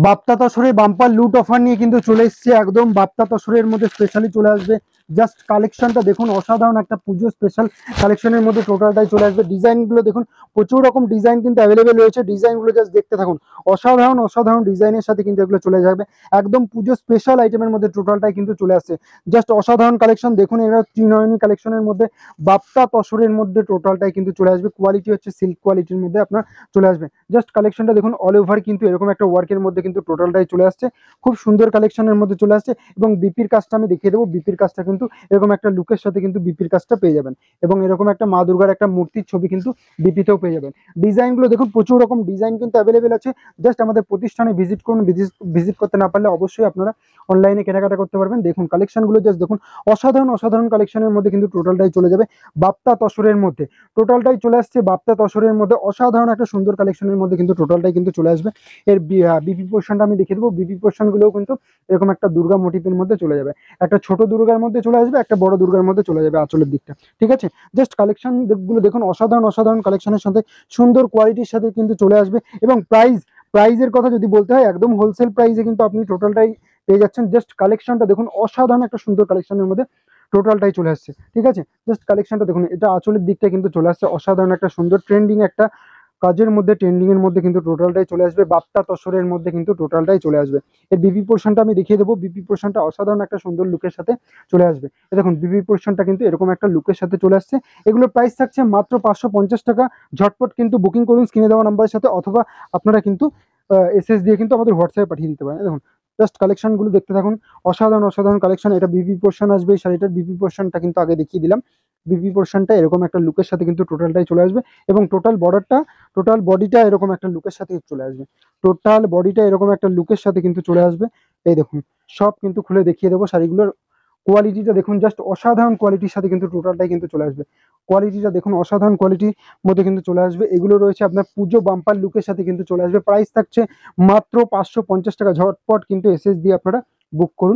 Bapta তসরের bumper লুট offer নিয়ে কিন্তু চলে এসছে, একদম বাপ্তা তসরের মধ্যে স্পেশালি চলে আসবে। জাস্ট কালেকশনটা দেখুন, অসাধারণ একটা পুজো স্পেশাল কালেকশনের মধ্যে টোটালটাই চলে আসবে। ডিজাইনগুলো দেখুন, প্রচুর রকম ডিজাইন কিন্তু অ্যাভেলেবেল রয়েছে। ডিজাইনগুলো জাস্ট দেখতে থাকুন, অসাধারণ অসাধারণ ডিজাইনের সাথে কিন্তু এগুলো চলে যাবে। একদম পুজো স্পেশাল আইটেমের মধ্যে টোটালটাই কিন্তু চলে আসছে। জাস্ট অসাধারণ কালেকশন দেখুন, এরা ত্রিনয়নী কালেকশনের মধ্যে বাপ্তা তসরের মধ্যে টোটালটাই কিন্তু চলে আসবে। কোয়ালিটি হচ্ছে সিল্ক কোয়ালিটির মধ্যে আপনার চলে আসবে। জাস্ট কালেকশনটা দেখুন, অল ওভার কিন্তু এরকম একটা ওয়ার্কের মধ্যে কিন্তু টোটালটাই চলে আসছে। খুব সুন্দর কালেকশনের মধ্যে চলে আসছে। এবং বিপির কাজটা আমি দেখিয়ে দেবো। বিপির কাজটা কিন্তু এরকম একটা লুকের সাথে কিন্তু বিপির কাজটা পেয়ে যাবেন। এবং এরকম একটা মা দুর্গার একটা মূর্তির ছবি কিন্তু বিপিতেও পেয়ে যাবেন। ডিজাইনগুলো দেখুন, প্রচুর রকম ডিজাইন কিন্তু অ্যাভেলেবেল আছে। জাস্ট আমাদের প্রতিষ্ঠানে ভিজিট করুন। ভিজিট করতে না পারলে অবশ্যই আপনারা অনলাইনে কেনাকাটা করতে পারবেন। দেখুন কালেকশনগুলো জাস্ট দেখুন, অসাধারণ অসাধারণ কালেকশনের মধ্যে কিন্তু টোটালটাই চলে যাবে বাপ্তা তসরের মধ্যে। টোটালটাই চলে আসছে বাপ্তা তসরের মধ্যে, অসাধারণ একটা সুন্দর কালেকশনের মধ্যে কিন্তু টোটালটাই কিন্তু চলে আসবে। এর বিপি পোর্শনটা আমি দেখিয়ে দেবো। বিপি পোর্শন গুলোও কিন্তু এরকম একটা দুর্গা মোটিফের মধ্যে চলে যাবে। একটা ছোট দুর্গার মধ্যে চলে আসবে, একটা বড় দুর্গার মধ্যে চলে যাবে আঁচলের দিকটা। ঠিক আছে, জাস্ট কালেকশন গুলো দেখুন, অসাধারণ অসাধারণ কালেকশনের সাথে সুন্দর কোয়ালিটির সাথে কিন্তু চলে আসবে। এবং প্রাইজের কথা যদি বলতে হয়, একদম হোলসেল প্রাইসে কিন্তু আপনি টোটালটাই পেয়ে যাচ্ছেন। জাস্ট কালেকশনটা দেখুন, অসাধারণ একটা সুন্দর কালেকশনের মধ্যে টোটালটাই চলে আসছে। ঠিক আছে, জাস্ট কালেকশনটা দেখুন, এটা আঁচলের দিকটা কিন্তু চলে আসছে। অসাধারণ একটা সুন্দর ট্রেন্ডিং একটা কাজের মধ্যে, ট্রেন্ডিং এর মধ্যে কিন্তু টোটালটাই চলে আসবে। বাপ্তা তসরের মধ্যে কিন্তু টোটালটাই চলে আসবে। এর বিপি পোর্শনটা আমি দেখিয়ে দেবো। বিপি পোর্শনটা অসাধারণ একটা সুন্দর লুকের সাথে চলে আসবে। দেখুন বিপি পোর্শনটা কিন্তু এরকম একটা লুকের সাথে চলে আসছে। এগুলোর প্রাইস থাকছে মাত্র 550 টাকা। ঝটপট কিন্তু বুকিং করুন স্ক্রিনে দেওয়া নাম্বারের সাথে, অথবা আপনারা কিন্তু এসএস দিয়ে কিন্তু আমাদের হোয়াটসঅ্যাপে পাঠিয়ে দিতে পারেন। দেখুন জাস্ট কালেকশনগুলো দেখতে থাকুন, অসাধারণ অসাধারণ কালেকশন। এটা বিপি পোর্শন আসবে। এই শাড়িটার বিপি পোর্শনটা কিন্তু আগে দেখিয়ে দিলাম। বিপি পোর্শনটা এরকম একটা লুকের সাথে কিন্তু টোটালটাই চলে আসবে। এবং টোটাল বডিটা এরকম একটা লুকের সাথে চলে আসবে। টোটাল বডিটা এরকম একটা লুকের সাথে কিন্তু চলে আসবে। এই দেখুন, সব কিন্তু খুলে দেখিয়ে দেবো। শাড়িগুলোর কোয়ালিটিটা দেখুন, জাস্ট অসাধারণ কোয়ালিটির সাথে কিন্তু টোটালটাই কিন্তু চলে আসবে। কোয়ালিটিটা দেখুন, অসাধারণ কোয়ালিটির মধ্যে কিন্তু চলে আসবে। এগুলো রয়েছে আপনার পুজো বাম্পার লুকের সাথে কিন্তু চলে আসবে। প্রাইস থাকছে মাত্র 550 টাকা। ঝটপট কিন্তু এসএস দিয়ে আপনারা বুক করুন।